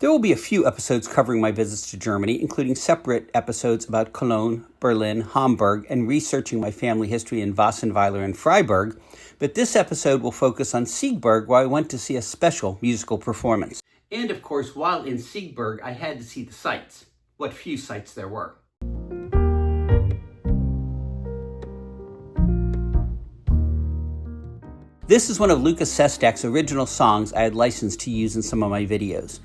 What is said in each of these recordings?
There will be a few episodes covering my visits to Germany, including separate episodes about Cologne, Berlin, Hamburg, and researching my family history in Wassenweiler and Freiburg, but this episode will focus on Siegburg, where I went to see a special musical performance. And of course, while in Siegburg, I had to see the sights. What few sights there were. This is one of Luca Sestak's original songs I had licensed to use in some of my videos.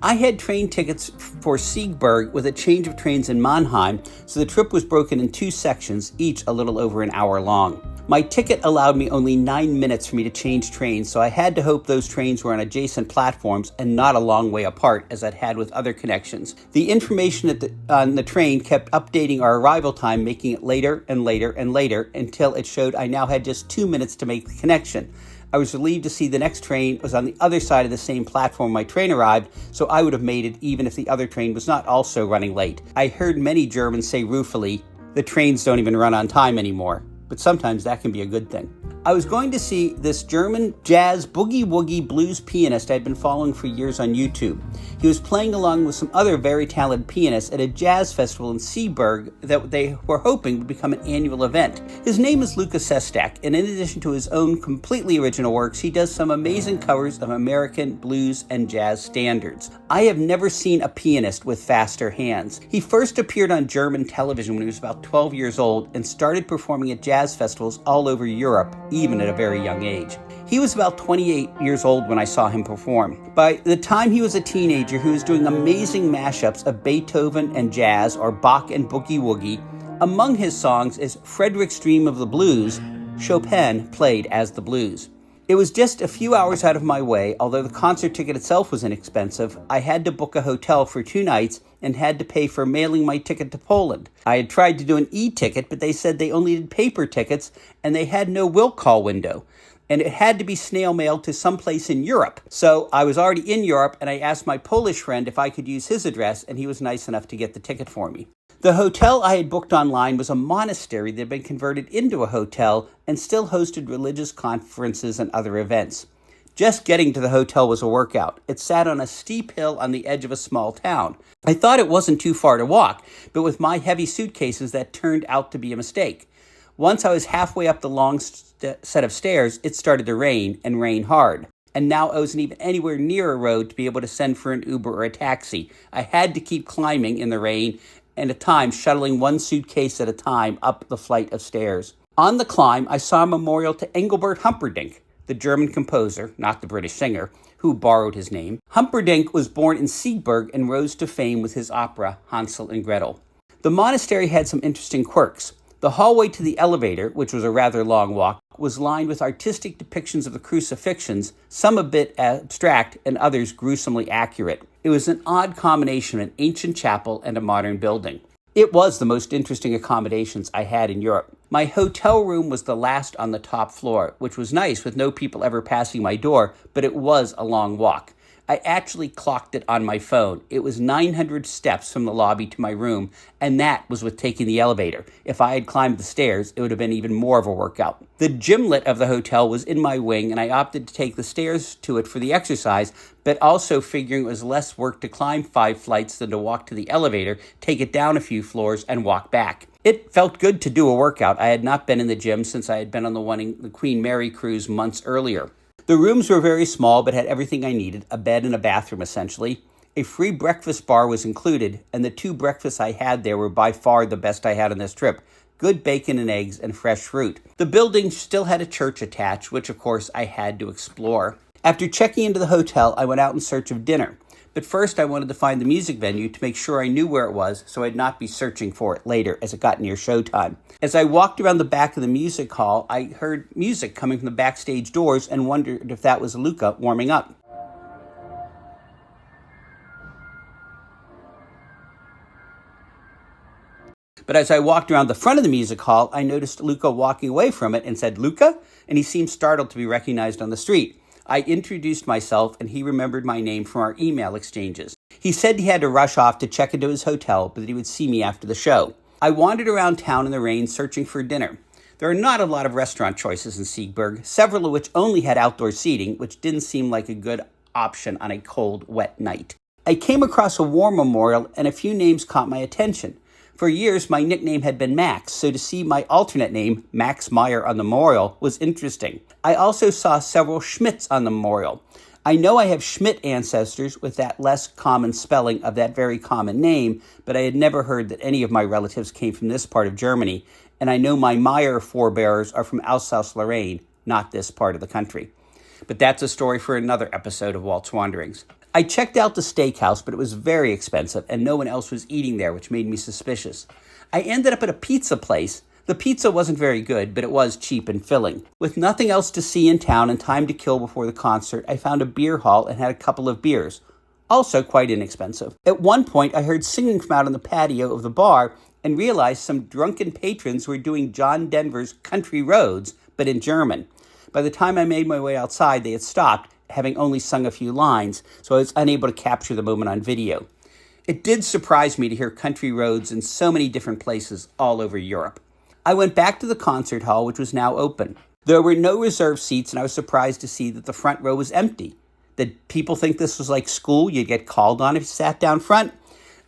I had train tickets for Siegburg with a change of trains in Mannheim, so the trip was broken in two sections, each a little over an hour long. My ticket allowed me only 9 minutes for me to change trains, so I had to hope those trains were on adjacent platforms and not a long way apart, as I'd had with other connections. The information on the train kept updating our arrival time, making it later and later and later, until it showed I now had just 2 minutes to make the connection. I was relieved to see the next train was on the other side of the same platform my train arrived, so I would have made it even if the other train was not also running late. I heard many Germans say ruefully, the trains don't even run on time anymore. But sometimes that can be a good thing. I was going to see this German jazz boogie-woogie blues pianist I'd been following for years on YouTube. He was playing along with some other very talented pianists at a jazz festival in Sieburg that they were hoping would become an annual event. His name is Luca Sestak, and in addition to his own completely original works, he does some amazing covers of American blues and jazz standards. I have never seen a pianist with faster hands. He first appeared on German television when he was about 12 years old and started performing at jazz festivals all over Europe, even at a very young age. He was about 28 years old when I saw him perform. By the time he was a teenager, he was doing amazing mashups of Beethoven and jazz, or Bach and boogie woogie. Among his songs is Frederick's Dream of the Blues, Chopin played as the blues. It was just a few hours out of my way. Although the concert ticket itself was inexpensive, I had to book a hotel for 2 nights and had to pay for mailing my ticket to Poland. I had tried to do an e-ticket, but they said they only did paper tickets and they had no will call window. And it had to be snail mailed to someplace in Europe. So I was already in Europe and I asked my Polish friend if I could use his address, and he was nice enough to get the ticket for me. The hotel I had booked online was a monastery that had been converted into a hotel and still hosted religious conferences and other events. Just getting to the hotel was a workout. It sat on a steep hill on the edge of a small town. I thought it wasn't too far to walk, but with my heavy suitcases, that turned out to be a mistake. Once I was halfway up the long set of stairs, it started to rain, and rain hard. And now I wasn't even anywhere near a road to be able to send for an Uber or a taxi. I had to keep climbing in the rain, and at times shuttling one suitcase at a time up the flight of stairs. On the climb, I saw a memorial to Englebert Humperdinck, the German composer, not the British singer, who borrowed his name. Humperdinck was born in Siegburg and rose to fame with his opera Hansel and Gretel. The monastery had some interesting quirks. The hallway to the elevator, which was a rather long walk, was lined with artistic depictions of the crucifixions, some a bit abstract and others gruesomely accurate. It was an odd combination of an ancient chapel and a modern building. It was the most interesting accommodations I had in Europe. My hotel room was the last on the top floor, which was nice with no people ever passing my door, but it was a long walk. I actually clocked it on my phone. It was 900 steps from the lobby to my room, and that was with taking the elevator. If I had climbed the stairs, it would have been even more of a workout. The gymlet of the hotel was in my wing, and I opted to take the stairs to it for the exercise, but also figuring it was less work to climb 5 flights than to walk to the elevator, take it down a few floors, and walk back. It felt good to do a workout. I had not been in the gym since I had been on the Queen Mary cruise months earlier. The rooms were very small, but had everything I needed, a bed and a bathroom essentially. A free breakfast bar was included, and the 2 breakfasts I had there were by far the best I had on this trip. Good bacon and eggs and fresh fruit. The building still had a church attached, which of course I had to explore. After checking into the hotel, I went out in search of dinner. But first I wanted to find the music venue to make sure I knew where it was so I'd not be searching for it later as it got near showtime. As I walked around the back of the music hall, I heard music coming from the backstage doors and wondered if that was Luca warming up. But as I walked around the front of the music hall, I noticed Luca walking away from it and said, "Luca?" And he seemed startled to be recognized on the street. I introduced myself, and he remembered my name from our email exchanges. He said he had to rush off to check into his hotel, but that he would see me after the show. I wandered around town in the rain searching for dinner. There are not a lot of restaurant choices in Sieburg, several of which only had outdoor seating, which didn't seem like a good option on a cold, wet night. I came across a war memorial and a few names caught my attention. For years, my nickname had been Max, so to see my alternate name, Max Meyer, on the memorial was interesting. I also saw several Schmidts on the memorial. I know I have Schmidt ancestors with that less common spelling of that very common name, but I had never heard that any of my relatives came from this part of Germany, and I know my Meyer forebears are from Alsace-Lorraine, not this part of the country. But that's a story for another episode of Walt's Wanderings. I checked out the steakhouse, but it was very expensive, and no one else was eating there, which made me suspicious. I ended up at a pizza place. The pizza wasn't very good, but it was cheap and filling. With nothing else to see in town and time to kill before the concert, I found a beer hall and had a couple of beers. Also quite inexpensive. At one point, I heard singing from out on the patio of the bar and realized some drunken patrons were doing John Denver's Country Roads, but in German. By the time I made my way outside, they had stopped, having only sung a few lines, so I was unable to capture the moment on video. It did surprise me to hear Country Roads in so many different places all over Europe. I went back to the concert hall, which was now open. There were no reserved seats, and I was surprised to see that the front row was empty. Did people think this was like school? You'd get called on if you sat down front?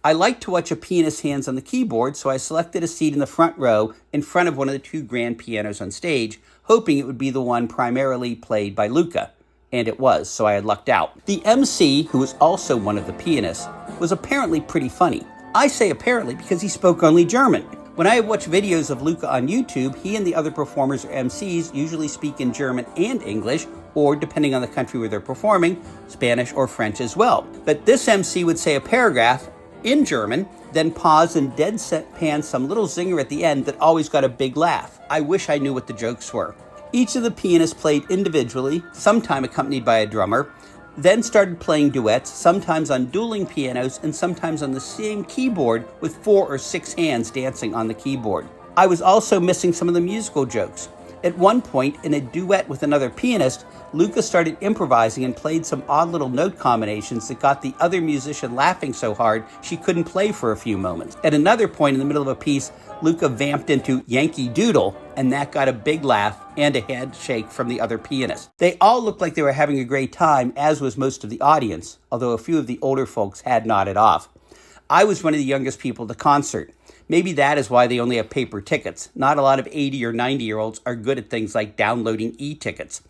I like to watch a pianist's hands on the keyboard, so I selected a seat in the front row in front of one of the two grand pianos on stage, hoping it would be the one primarily played by Luca. And it was, so I had lucked out. The MC, who was also one of the pianists, was apparently pretty funny. I say apparently because he spoke only German. When I watch videos of Luca on YouTube, he and the other performers or MCs usually speak in German and English, or depending on the country where they're performing, Spanish or French as well. But this MC would say a paragraph in German, then pause and deadpan some little zinger at the end that always got a big laugh. I wish I knew what the jokes were. Each of the pianists played individually, sometime accompanied by a drummer, then started playing duets, sometimes on dueling pianos and sometimes on the same keyboard with 4 or 6 hands dancing on the keyboard. I was also missing some of the musical jokes. At one point, in a duet with another pianist, Luca started improvising and played some odd little note combinations that got the other musician laughing so hard she couldn't play for a few moments. At another point in the middle of a piece, Luca vamped into Yankee Doodle, and that got a big laugh and a handshake from the other pianist. They all looked like they were having a great time, as was most of the audience, although a few of the older folks had nodded off. I was one of the youngest people at the concert. Maybe that is why they only have paper tickets. Not a lot of 80 or 90-year-olds are good at things like downloading e-tickets.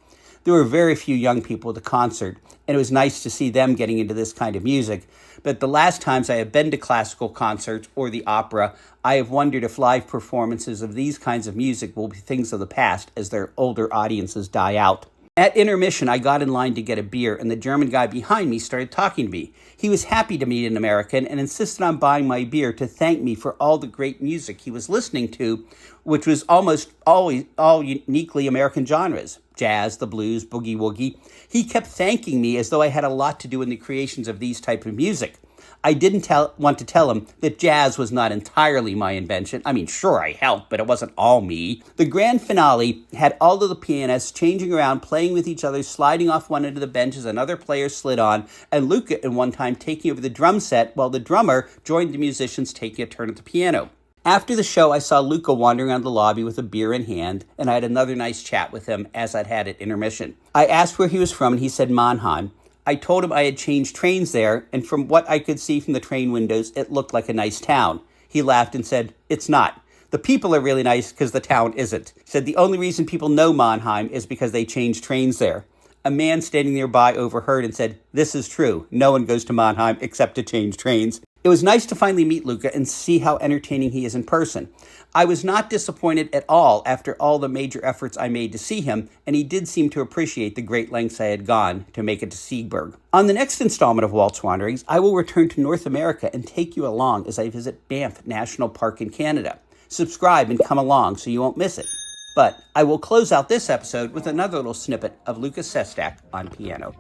There were very few young people at the concert, and it was nice to see them getting into this kind of music. But the last times I have been to classical concerts or the opera, I have wondered if live performances of these kinds of music will be things of the past as their older audiences die out. At intermission, I got in line to get a beer, and the German guy behind me started talking to me. He was happy to meet an American and insisted on buying my beer to thank me for all the great music he was listening to, which was almost always all uniquely American genres. Jazz, the blues, boogie-woogie. He kept thanking me as though I had a lot to do in the creations of these type of music. I didn't want to tell him that jazz was not entirely my invention. I mean, sure, I helped, but it wasn't all me. The grand finale had all of the pianists changing around, playing with each other, sliding off one end of the bench as another player slid on, and Luca at one time taking over the drum set while the drummer joined the musicians taking a turn at the piano. After the show, I saw Luca wandering around the lobby with a beer in hand, and I had another nice chat with him as I'd had at intermission. I asked where he was from, and he said Mannheim. I told him I had changed trains there, and from what I could see from the train windows, it looked like a nice town. He laughed and said, "It's not. The people are really nice because the town isn't." He said the only reason people know Mannheim is because they changed trains there. A man standing nearby overheard and said, "This is true. No one goes to Mannheim except to change trains." It was nice to finally meet Luca and see how entertaining he is in person. I was not disappointed at all after all the major efforts I made to see him, and he did seem to appreciate the great lengths I had gone to make it to Siegburg. On the next installment of Walt's Wanderings, I will return to North America and take you along as I visit Banff National Park in Canada. Subscribe and come along so you won't miss it. But I will close out this episode with another little snippet of Luca Sestak on piano.